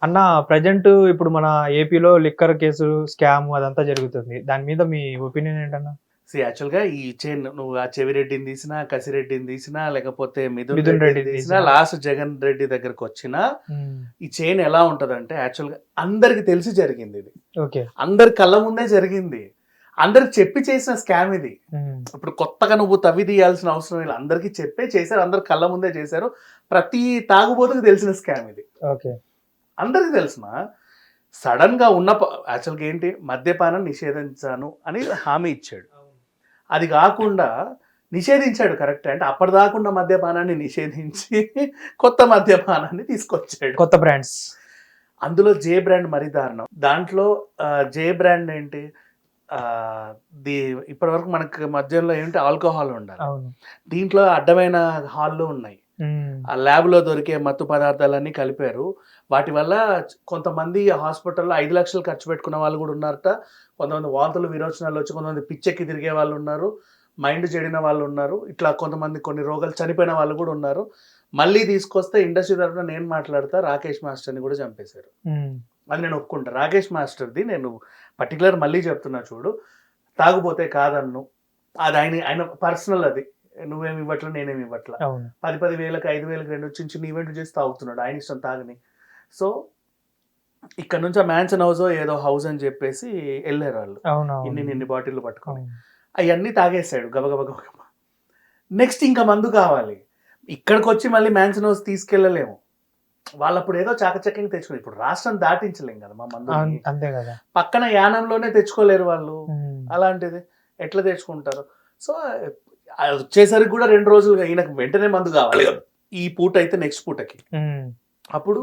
అన్న ప్రెజెంట్ ఇప్పుడు మన ఏపీలో లిక్కర్ కేసు, స్కామ్ అదంతా జరుగుతుంది. దాని మీద మీ ఒపీనియన్ ఏంటన్న? యాక్చువల్‌గా ఈ చైన్ నువ్వు ఆ చెవిరెడ్డిని తీసినా, కసిరెడ్డిని తీసినా, లేకపోతే మిథున్ మిథున్ రెడ్డిని రెడ్డిని తీసినా, తీసినా. లాస్ట్ జగన్ రెడ్డి దగ్గరకొచ్చినా హ్మ్. ఈ చైన్ ఎలా ఉంటదంటే యాక్చువల్‌గా అందరికి తెలిసి జరిగిందిది. ఓకే. అందరి కళ్ళ ముందే జరిగింది. అందరికి చెప్పి చేసిన స్కామ్ ఇది. హ్మ్. ఇప్పుడు కొత్తగా నువ్వు తవ్వి తీయాల్సిన అవసరం లేదు. అందరికి చెప్పే చేశారు. అందరు కళ్ళ ముందే చేశారు. ప్రతి తాగుబోతుకి తెలిసిన స్కామ్ ఇది. ఓకే. అందరికి తెలుసుమా. సడన్‌గా ఉన్న యాక్చువల్‌గా ఏంటి మద్యపానం నిషేధించాను అని హామీ ఇచ్చాడు. అది కాకుండా నిషేధించాడు కరెక్టే. అంటే అప్పటిదాకా ఉన్న మద్యపానాన్ని నిషేధించి కొత్త మద్యపానాన్ని తీసుకొచ్చాడు. కొత్త బ్రాండ్స్. అందులో జే బ్రాండ్ మరీ దారుణం. దాంట్లో జే బ్రాండ్ ఏంటి ఆహ్, ది ఇప్పటివరకు మనకు మద్యంలో ఏంటి ఆల్కహాల్ ఉండాలి. అవును. దీంట్లో అడ్డమైన హాల్లు ఉన్నాయి. హ్మ్. ఆ ల్యాబ్‌లో దొరికే మత్తు పదార్థాలన్నీ కలిపారు. వాటి వల్ల కొంతమంది హాస్పిటల్‌లో 5,00,000 ఖర్చు పెట్టుకున్న వాళ్ళు గూడా ఉన్నారట. కొంతమంది వాంతులు, విరోచనాలొచ్చి కొంతమంది పిచ్చెక్కి తిరిగే వాళ్ళున్నారు. మైండ్ చెడిన వాళ్ళున్నారు. ఇట్లా కొంతమంది కొన్ని రోగాలు చనిపోయిన వాళ్ళు గూడా ఉన్నారు. మళ్ళీ తీసుకొస్తే ఇండస్ట్రీ తరపున నేను మాట్లాడతా రాకేష్ మాస్టర్‌ని గూడా చంపేశారు. హ్మ్. అది నేను ఒప్పుకుంటా. రాకేష్ మాస్టర్‌ది నేను పర్టిక్యులర్ మళ్ళీ చెప్తున్నా చూడు. తాగుబోతే కాదన్ను. అది ఆయన పర్సనల్ అది. నువ్వేమి ఇవ్వట్ల, నేనేమి ఇవ్వట్ల. అవును. 10,000, 5,000 2 చిన్న చిన్న ఈవెంట్లు చేసి తాగుతున్నాడు. ఆయన ఇష్టం తాగని. సో, ఇక్కడ నుంచి ఆ మ్యాన్షన్ హౌసో ఏదో హౌస్ అని చెప్పేసి ఎళ్లారు ఆళ్ళు. అవునవును. ఇన్ని బాటిల్లు పట్టుకొని. అవును. అయన్నీ తాగేసాడు గబగబా గబగబా. నెక్స్ట్ ఇంకా మందు కావాలి. ఇక్కడికొచ్చి మళ్ళీ మ్యాన్షన్ హౌస్ తీసుకెళ్ళలేము. వాళ్ళప్పుడు ఏదో చాకచక్యంగా తెచ్చుకున్నారు. ఇప్పుడు రాష్ట్రం దాటించలేం కదా! మా మందుని. అంతే గదా! పక్కన యానంలోనే తెచ్చుకోలేరు వాళ్ళు. హ్మ్. అలాంటిది ఎట్లా తెచ్చుకుంటారు? సో, వచ్చేసరికి కూడా 2 రోజులుగా ఈయనకు వెంటనే మందు కావాలి కదా! ఈ పూట అయితే నెక్స్ట్ పూటకి. హ్మ్. అప్పుడు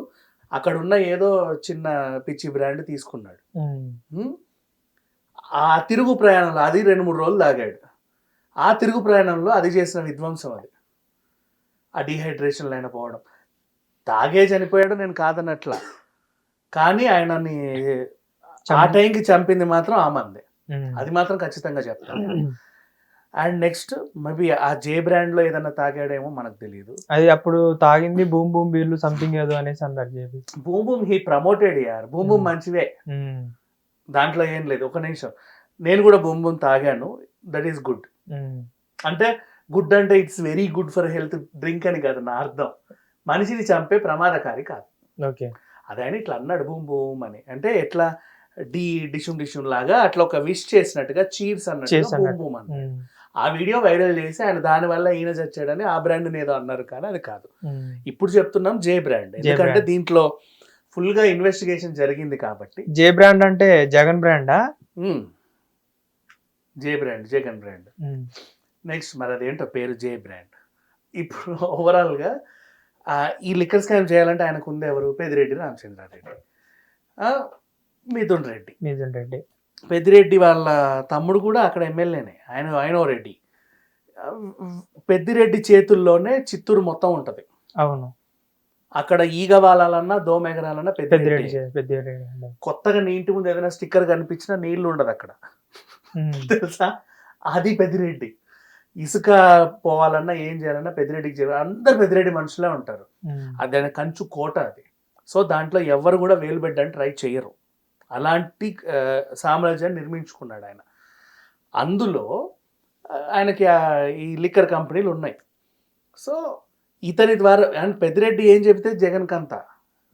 అక్కడున్న ఏదో చిన్న పిచ్చి బ్రాండ్ తీసుకున్నాడు. హ్మ్. హ్మ్. ఆ తిరుగు ప్రయాణంలో అది 2, 3 రోజులు తాగాడు. ఆ తిరుగు ప్రయాణంలో అది చేసిన విధ్వంసం అది. ఆ డీహైడ్రేషన్‌లో ఆయన పోవడం. తాగే చనిపోయాడు నేను కాదనట్లా. కానీ ఆయనని ఆ టైంకి చంపింది మాత్రం ఆ మందే. హ్మ్. అది మాత్రం ఖచ్చితంగా చెప్తాను నేను. అండ్ నెక్స్ట్ మేబీ ఆ జే బ్రాండ్‌లో ఏదన్నా తాగాడేమో మనకు తెలీదు. అది అప్పుడు తాగింది బూమ్ బూమ్ బీర్లు సంథింగ్ ఏదో అనేసి అన్నారు JB. Boom boom he promoted యార్. బూమ్ బూమ్ మంచివే. హ్మ్. దాంట్లో ఏం లేదు. ఒక నిమిషం. నేను కూడా బూమ్ బూమ్ తాగాను. That is good. హ్మ్. అంటే గుడ్ అంటే it's very good for health drink అని కాదు నా అర్థం. మనిషిని చంపే ప్రమాదకారి కాదు. ఓకే. అదాయన ఇట్లా అన్నాడు బూమ్ బూమ్ అని. అంటే ఎట్లా డిషుమ్ డిషుమ్ లాగా అట్లా ఒక విష్ చేసినట్టుగా చీర్స్ అన్నట్టుగా బూమ్ బూమ్ అన్నాడు. హ్మ్. ఆ వీడియో వైరల్ చేసి ఆయన దానివల్ల ఈయన చచ్చాడని ఆ బ్రాండ్‌ని ఏదో అన్నారు కానీ అది కాదు. హ్మ్. ఇప్పుడు చెప్తున్నాం జే బ్రాండ్. ఎందుకంటే దీంట్లో ఫుల్‌గా ఇన్వెస్టిగేషన్ జరిగింది కాబట్టి. జే బ్రాండ్ అంటే జగన్ బ్రాండా? హ్మ్. జే బ్రాండ్, జగన్ బ్రాండ్. హ్మ్. నెక్స్ట్ మరి అదేంటో పేరు జే బ్రాండ్. ఇప్పుడు ఓవరాల్‌గా ఈ లిక్కర్ స్కామ్ చేయాలంటే ఆయనకుంది ఎవరు? పెద్దిరెడ్డి రామచంద్రారెడ్డి. మిథున్ రెడ్డి. మిథున్ రెడ్డి. పెద్దిరెడ్డి వాళ్ళ తమ్ముడు కూడా అక్కడ ఎమ్మెల్యేనే. ఆయనో రెడ్డి. పెద్దిరెడ్డి చేతుల్లోనే చిత్తూరు మొత్తం ఉంటది. అవును. అక్కడ ఈగ వాలాలన్నా, దోమ ఎగరాలన్నా పెద్దిరెడ్డి. పెద్దిరెడ్డి. కొత్తగా నీ ఇంటి ముందు ఏదైనా స్టిక్కర్ కనిపించినా నీళ్లు ఉండదక్కడ. హ్మ్. తెలుసా? అది పెద్దిరెడ్డి. ఇసుక పోవాలన్నా, ఏం చేయాలన్నా పెద్దిరెడ్డికి చేయాలి. అందరూ పెద్దిరెడ్డి మనుషులే ఉంటారు. హ్మ్. అది ఆయన కంచు కోట అది. సో, దాంట్లో ఎవ్వరు కూడా వేలు పెట్టడానికి ట్రై చెయ్యరు. అలాంటి సామ్రాజ్యాన్ని నిర్మించుకున్నాడు ఆయన. అందులో ఆయనకి ఈ లిక్కర్ కంపెనీలున్నాయి. సో, ఇతని ద్వారా అండ్ పెద్దిరెడ్డి ఏం చెబితే జగన్‌కంతా.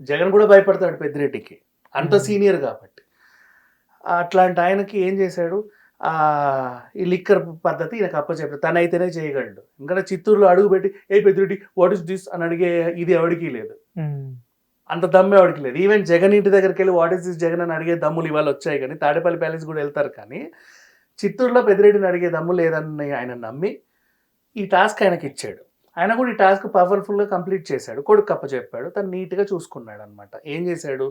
జగన్ కూడా భయపడతాడు పెద్దిరెడ్డికి. అంత సీనియర్ కాబట్టి. అట్లాంటి ఆయనకి ఏం చేశాడు, ఈ లిక్కర్ పద్ధతి ఈయనకు అప్పచెప్పాడు. తనైతేనే చేయగలడు. ఎందుకంటే చిత్తూరులో అడుగుపెట్టి, "ఏయ్ పెద్దిరెడ్డి వాట్ ఈస్ దిస్" అని అడిగే ఇది ఎవడికి లేదు. అంత దమ్ము ఎవడికి లేదు. ఈవెన్ జగన్ ఇంటి దగ్గరికెళ్ళి వాట్ ఈస్ దిస్ జగన్ అని అడిగే దమ్ములు ఇవాళ వచ్చాయి కానీ, తాడేపల్లి ప్యాలెస్ కూడా వెళ్తారు కానీ, చిత్తూరులో పెద్దిరెడ్డిని అడిగే దమ్ము లేదని ఆయన నమ్మి, ఈ టాస్క్ ఆయనకిచ్చాడు. ఆయన కూడా ఈ టాస్క్ పవర్‌ఫుల్‌గా కంప్లీట్ చేశాడు. కొడుకు అప్పచెప్పాడు. తను నీట్‌గా చూసుకున్నాడనమాట. ఏం చేశాడు,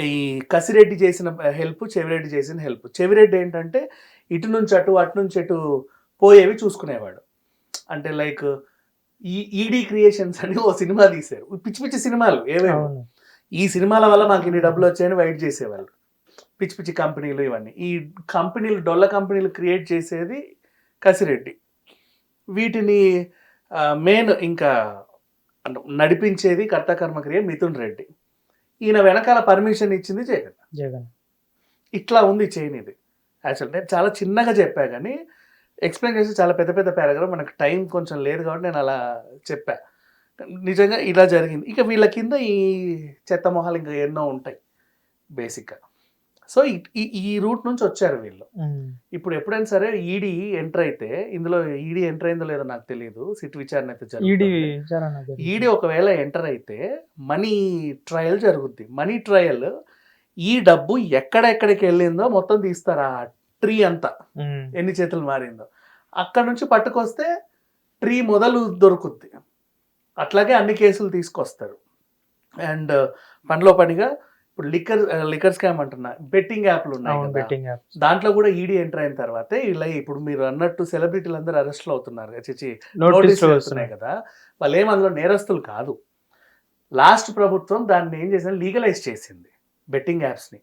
ఈ కసిరెడ్డి చేసిన హెల్ప్, చెవిరెడ్డి చేసిన హెల్ప్. చెవిరెడ్డి ఏంటంటే, ఇటు నుంచి అటు, అటు నుంచి ఇటు పోయేవి చూసుకునేవాడు. అంటే లైక్ ఈడీ క్రియేషన్స్ అని ఓ సినిమా తీశారు. పిచ్చి పిచ్చి సినిమాలు ఏవేవో. ఈ సినిమాల వల్ల మాకు ఇన్ని డబ్బులు వచ్చాయని వెయిట్ చేసేవాళ్ళు. పిచ్చి పిచ్చి కంపెనీలు ఇవన్నీ. ఈ కంపెనీలు డొల్ల కంపెనీలు క్రియేట్ చేసేది కసిరెడ్డి. వీటిని మెయిన్ ఇంకా నడిపించేది కర్త కర్మక్రియ మిథున్ రెడ్డి. ఈయన వెనకాల పర్మిషన్ ఇచ్చింది జగన్. జగన్. ఇట్లా ఉంది చైన్ ఇది. యాక్చువల్ నేను చాలా చిన్నగా చెప్పా కానీ ఎక్స్ప్లెయిన్ చేసి చాలా పెద్ద పెద్ద పారాగ్రాఫ్, మనకు టైం కొంచెం లేదు కాబట్టి నేను అలా చెప్పా. నిజంగా ఇలా జరిగింది. ఇక వీళ్ళ కింద ఈ చెత్త మొహాలు ఇంకా ఎన్నో ఉంటాయి బేసిక్గా. సో ఈ రూట్ నుంచి వచ్చారు వీళ్ళు. ఇప్పుడు ఎప్పుడైనా సరే ఈడీ ఎంటర్ అయితే, ఇందులో ఈడీ ఎంటర్ అయిందో లేదో నాకు తెలియదు, సిట్ విచారణ అయితే జరుగుతుంది. ఈడీ ఒకవేళ ఎంటర్ అయితే మనీ ట్రయల్ జరుగుద్ది. మనీ ట్రయల్ ఈ డబ్బు ఎక్కడెక్కడికి వెళ్ళిందో మొత్తం తీస్తారు. ఆ ట్రీ అంతా ఎన్ని చేతులు మారిందో అక్కడ నుంచి పట్టుకొస్తే ట్రీ మొదలు దొరుకుద్ది. అట్లాగే అన్ని కేసులు తీసుకొస్తారు. అండ్ పనిలో పనిగా ఇప్పుడు లిక్కర్ స్కామ్ అంటున్నా, బెట్టింగ్ యాప్లు ఉన్నాయి కదా, దాంట్లో కూడా ఈడీ ఎంటర్ అయిన తర్వాతే ఇలా ఇప్పుడు మీరు అన్నట్టు సెలబ్రిటీలు అందరూ అరెస్ట్లు అవుతున్నారు, నోటీసులు వస్తున్నాయి కదా. వాళ్ళు ఏం అందులో నేరస్తులు కాదు. లాస్ట్ ప్రభుత్వం దాన్ని ఏం చేసింది, లీగలైజ్ చేసింది బెట్టింగ్ యాప్స్ని.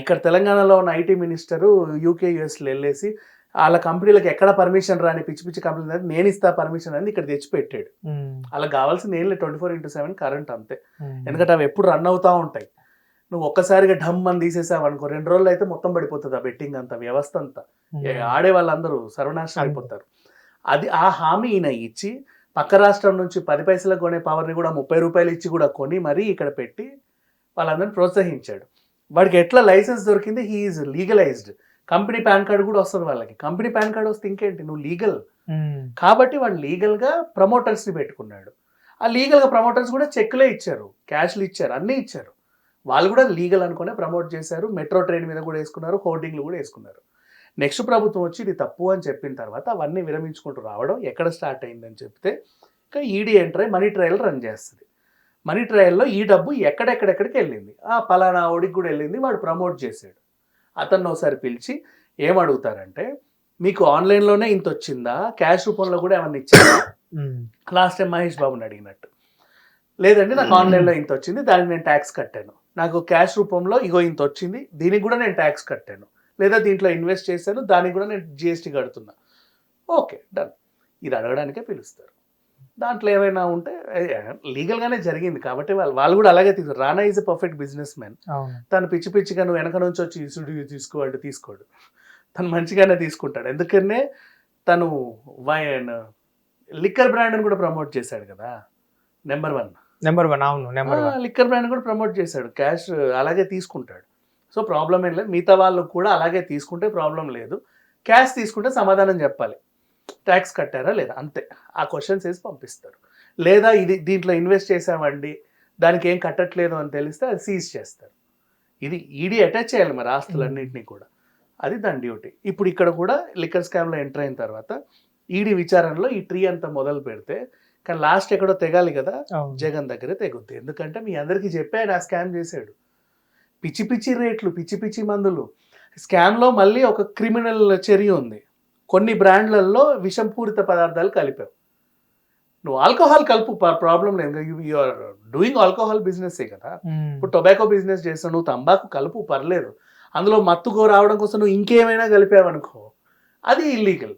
ఇక్కడ తెలంగాణలో ఉన్న ఐటీ మినిస్టరు యూకే యూఎస్లో వెళ్ళేసి వాళ్ళ కంపెనీలకు ఎక్కడ పర్మిషన్ రాని పిచ్చి పిచ్చి కంపెనీ నేను ఇస్తా పర్మిషన్ అనేది ఇక్కడ తెచ్చిపెట్టాడు. అలా కావాల్సింది ఏం లేదు, 24/7 కరెంట్ అంతే. ఎందుకంటే అవి ఎప్పుడు రన్ అవుతూ ఉంటాయి. నువ్వు ఒక్కసారిగా ఢమ్ అని తీసేసావు అనుకో, 2 రోజులు అయితే మొత్తం పడిపోతుంది ఆ బెట్టింగ్ అంతా, వ్యవస్థ అంతా. ఆడే వాళ్ళందరూ సర్వనాశనం అయిపోతారు. అది ఆ హామీ ఈయన ఇచ్చి పక్క రాష్ట్రం నుంచి 10 పైసలకు కొనే పవర్ని కూడా 30 రూపాయలు ఇచ్చి కూడా కొని మరీ ఇక్కడ పెట్టి వాళ్ళందరినీ ప్రోత్సహించాడు. వాడికి ఎట్లా లైసెన్స్ దొరికింది, he is legalised. Company PAN card కూడా వస్తుంది వాళ్ళకి. కంపెనీ పాన్ కార్డు వస్తే ఇంకేంటి, నువ్వు లీగల్ కాబట్టి వాడు లీగల్గా ప్రమోటర్స్ని పెట్టుకున్నాడు. ఆ లీగల్గా ప్రమోటర్స్ కూడా చెక్లే ఇచ్చారు, క్యాష్లు ఇచ్చారు, అన్నీ ఇచ్చారు. వాళ్ళు కూడా లీగల్ అనుకునే ప్రమోట్ చేశారు. మెట్రో ట్రైన్ మీద కూడా వేసుకున్నారు, హోర్డింగ్లు కూడా వేసుకున్నారు. నెక్స్ట్ ప్రభుత్వం వచ్చి ఇది తప్పు అని చెప్పిన తర్వాత అవన్నీ విరమించుకుంటూ రావడం ఎక్కడ స్టార్ట్ అయిందని చెప్తే ఇంకా ఈడీ ఎంటర్ అయ్యి మనీ ట్రయల్ రన్ చేస్తుంది. మనీ ట్రయల్లో ఈ డబ్బు ఎక్కడెక్కడికి వెళ్ళింది, పలానా ఓడికి కూడా వెళ్ళింది, వాడు ప్రమోట్ చేశాడు. అతన్ని ఒకసారి పిలిచి ఏమడుగుతారంటే, మీకు ఆన్లైన్లోనే ఇంత వచ్చిందా, క్యాష్ రూపంలో కూడా ఏమన్నా ఇచ్చిందా? లాస్ట్ టైం మహేష్ బాబుని అడిగినట్టు, లేదండి నాకు ఆన్లైన్లో ఇంత వచ్చింది, దానికి నేను ట్యాక్స్ కట్టాను. నాకు క్యాష్ రూపంలో ఇగో ఇంత వచ్చింది, దీనికి కూడా నేను ట్యాక్స్ కట్టాను. లేదా దీంట్లో ఇన్వెస్ట్ చేశాను, దానికి కూడా నేను జిఎస్టీ కడుతున్నా. Okay done. ఇది అడగడానికే పిలుస్తారు. దాంట్లో ఏమైనా ఉంటే లీగల్గానే జరిగింది కాబట్టి వాళ్ళు కూడా అలాగే తీసుకు. రానా is a perfect business man. తను పిచ్చి పిచ్చిగా నువ్వు వెనక నుంచి వచ్చి ఇసుడు తీసుకోడు, తను మంచిగానే తీసుకుంటాడు. ఎందుకనే తను లిక్కర్ బ్రాండ్ని కూడా ప్రమోట్ చేశాడు కదా, నెంబర్ వన్. అవును, లిక్కర్ బ్రాండ్ కూడా ప్రమోట్ చేశాడు. క్యాష్ అలాగే తీసుకుంటాడు. సో ప్రాబ్లం ఏం లేదు. మిగతా వాళ్ళు కూడా అలాగే తీసుకుంటే ప్రాబ్లం లేదు. క్యాష్ తీసుకుంటే సమాధానం చెప్పాలి, ట్యాక్స్ కట్టారా లేదా, అంతే. ఆ క్వశ్చన్స్ వేసి పంపిస్తారు. లేదా ఇది దీంట్లో ఇన్వెస్ట్ చేసామండి, దానికి ఏం కట్టట్లేదు అని తెలిస్తే అది సీజ్ చేస్తారు. ఇది ఈడీ అటాచ్ చేయాలి మరి ఆస్తులన్నింటినీ కూడా, అది దాని డ్యూటీ. ఇప్పుడు ఇక్కడ కూడా లిక్కర్ స్కామ్లో ఎంటర్ అయిన తర్వాత ఈడీ విచారణలో ఈ ట్రీ అంతా మొదలు పెడితే, కానీ లాస్ట్ ఎక్కడో తెగాలి కదా, జగన్ దగ్గరే తెగుద్ది. ఎందుకంటే మీ అందరికీ చెప్పి ఆయన స్కామ్ చేశాడు. పిచ్చి పిచ్చి రేట్లు, పిచ్చి పిచ్చి మందులు. స్కామ్లో మళ్ళీ ఒక క్రిమినల్ చర్య ఉంది. కొన్ని బ్రాండ్లలో విషంపూరిత పదార్థాలు కలిపావు. నువ్వు ఆల్కహాల్ కలుపు, ప్రాబ్లం లేదు, యు ఆర్ డూయింగ్ ఆల్కహాల్ బిజినెస్సే కదా. ఇప్పుడు టొబాకో బిజినెస్ చేస్తావు, నువ్వు తంబాకు కలుపు పర్లేదు, అందులో మత్తుకో రావడం కోసం నువ్వు ఇంకేమైనా కలిపావనుకో అది ఇల్లీగల్.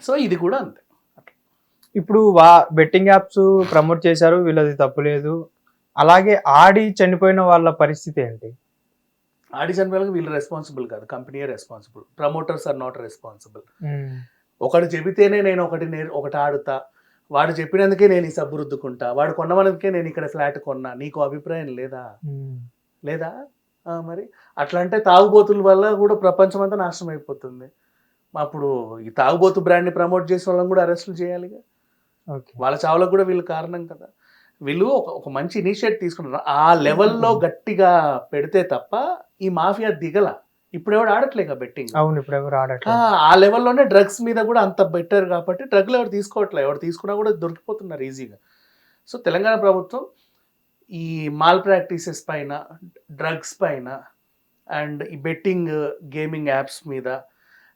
సో ఇది కూడా అంతే. ఇప్పుడు బెట్టింగ్ యాప్స్ ప్రమోట్ చేశారు, వీళ్ళది తప్పులేదు. అలాగే ఆడి చనిపోయిన వాళ్ళ పరిస్థితి ఏంటి? ఆడి చనిపోయిన వీళ్ళు రెస్పాన్సిబుల్ కాదు, కంపెనీయే responsible. Promoters are not responsible. ఒకటి చెబితేనే నేను ఒకటి ఆడుతా, వాడు చెప్పినందుకే నేను ఈ సబ్బు రుద్దుకుంటా, వాడు కొన్నమనందుకే నేను ఇక్కడ ఫ్లాట్ కొన్నా, నీకు అభిప్రాయం లేదా? మరి అట్లా అంటే తాగుబోతుల వల్ల కూడా ప్రపంచం అంతా నాశనం అయిపోతుంది. అప్పుడు ఈ తాగుబోతు బ్రాండ్ని ప్రమోట్ చేసే వాళ్ళని కూడా అరెస్టులు చేయాలిగా. వాళ్ళ చావులకు కూడా వీళ్ళు కారణం కదా. వీళ్ళు ఒక మంచి ఇనిషియేటివ్ తీసుకున్నారు. ఆ లెవెల్లో గట్టిగా పెడితే తప్ప ఈ మాఫియా దిగల. ఇప్పుడు ఎవరు ఆడట్లేక బెట్టింగ్. అవును, ఇప్పుడు ఎవరు ఆడట్లేదు. ఆ లెవెల్లోనే డ్రగ్స్ మీద కూడా అంత బెటర్ కాబట్టి డ్రగ్లు ఎవరు తీసుకోవట్లేదు. ఎవరు తీసుకున్నా కూడా దొరికిపోతున్నారు ఈజీగా. సో తెలంగాణ ప్రభుత్వం ఈ మాల్ ప్రాక్టీసెస్ పైన, డ్రగ్స్ పైన, అండ్ ఈ బెట్టింగ్ గేమింగ్ యాప్స్ మీద,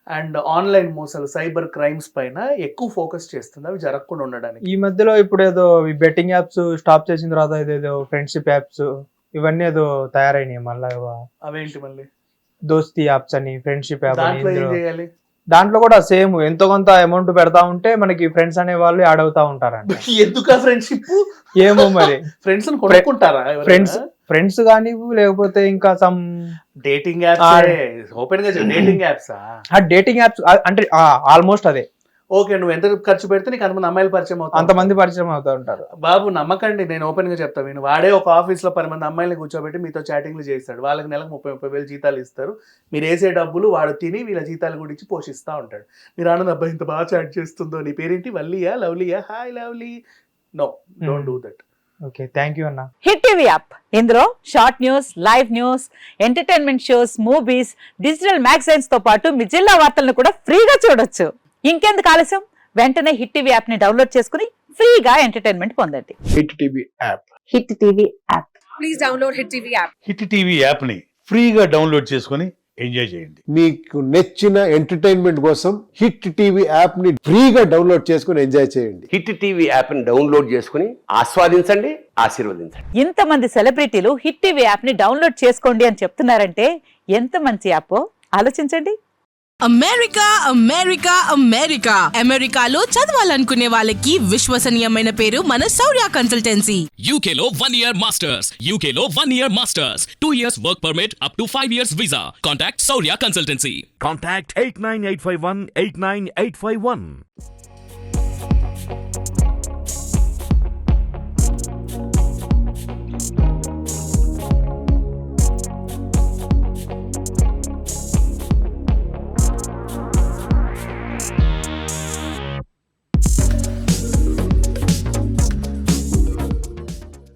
అండ్ ఆన్లైన్ మోసాలు, సైబర్ క్రైమ్స్ పైన ఎక్కువ ఫోకస్ చేస్తుంది, అవి జరగకుండా ఉండడానికి. ఈ మధ్యలో ఇప్పుడు ఏదో ఈ బెట్టింగ్ యాప్స్ స్టాప్ చేసిన తర్వాత ఏదో ఫ్రెండ్షిప్ యాప్స్ ఇవన్నీ ఏదో తయారైనాయి మళ్ళీ. అవేంటి మళ్ళీ? దోస్తి యాప్స్ అని, ఫ్రెండ్షిప్ యాప్. దాంట్లో ఏం చేయాలి? దాంట్లో కూడా సేమ్ ఎంతో కొంత అమౌంట్ పెడతా ఉంటే మనకి ఫ్రెండ్స్ అనే వాళ్ళు యాడ్ అవుతా ఉంటారంట. ఎందుకు ఫ్రెండ్షిప్? ఏమో మరి ఫ్రెండ్స్ కొనుక్కుంటారా? ఫ్రెండ్స్ కానీ లేకపోతే ఇంకా సమ్ డేటింగ్ యాప్స్ ఓపెన్ గా డేటింగ్ యాప్సా? డేటింగ్ యాప్స్ అంటే ఆల్మోస్ట్ అదే. ఓకే, నువ్వు ఎంత ఖర్చు పెడితే నీకు అంతమంది అమ్మాయిలు పరిచయం అవుతారు, అంతమంది పరిచయం అవుతూ ఉంటారు. బాబు నమ్మకండి, నేను ఓపెన్ గా చెప్తాను. నేను వాడే ఒక ఆఫీస్ లో 10 మంది అమ్మాయిలు కూర్చోబెట్టి మీతో చాటింగ్లు చేస్తాడు. వాళ్ళకి నెలకు 30,000 జీతాలు ఇస్తారు. మీరు వేసే డబ్బులు వాడు తిని వీళ్ళ జీతాలు కూడా ఇచ్చి పోషిస్తూ ఉంటాడు. మీరు ఆనంద అబ్బాయి ఇంత బాగా చాట్ చేస్తుందో, నీ పేరేంటి, వల్లియా లవ్లీయా, hi lovely, no don't do that. Okay, thank you అన్న. హిట్ టీవీ యాప్, ఇందులో short news, live news, entertainment shows, movies, digital magazines తో పాటు మీ జిల్లా వార్తలను కూడా ఫ్రీగా చూడొచ్చు. ఇంకెందుకు ఆలస్యం, వెంటనే హిట్ టీవీ యాప్ ని డౌన్లోడ్ చేసుకుని ఫ్రీగా ఎంటర్టైన్మెంట్ పొందండి. Hit TV app. Hit TV app. Please download hit TV app. Hit TV యాప్ని ఫ్రీగా డౌన్లోడ్ చేసుకొని ఎంజాయ్ చేయండి. మీకు నచ్చిన ఎంటర్టైన్మెంట్ కోసం హిట్ టీవీ యాప్ ని ఫ్రీగా డౌన్లోడ్ చేసుకుని ఎంజాయ్ చేయండి. హిట్ టీవీ యాప్ని డౌన్లోడ్ చేసుకుని ఆస్వాదించండి, ఆశీర్వదించండి. ఇంతమంది సెలబ్రిటీలు హిట్ టీవీ యాప్ ని డౌన్లోడ్ చేసుకోండి అని చెప్తున్నారంటే ఎంత మంచి యాప్ ఆలోచించండి. అమెరికా అమెరికా అమెరికా అమెరికాలో చదవాలనుకునే వాళ్ళకి విశ్వసనీయమైన పేరు మన శౌర్య కన్సల్టెన్సీ. UK లో 1 year masters, UK లో 1 year masters, 2 years work permit up to 5 years visa. Contact Saurya Consultancy. Contact 89851 89851.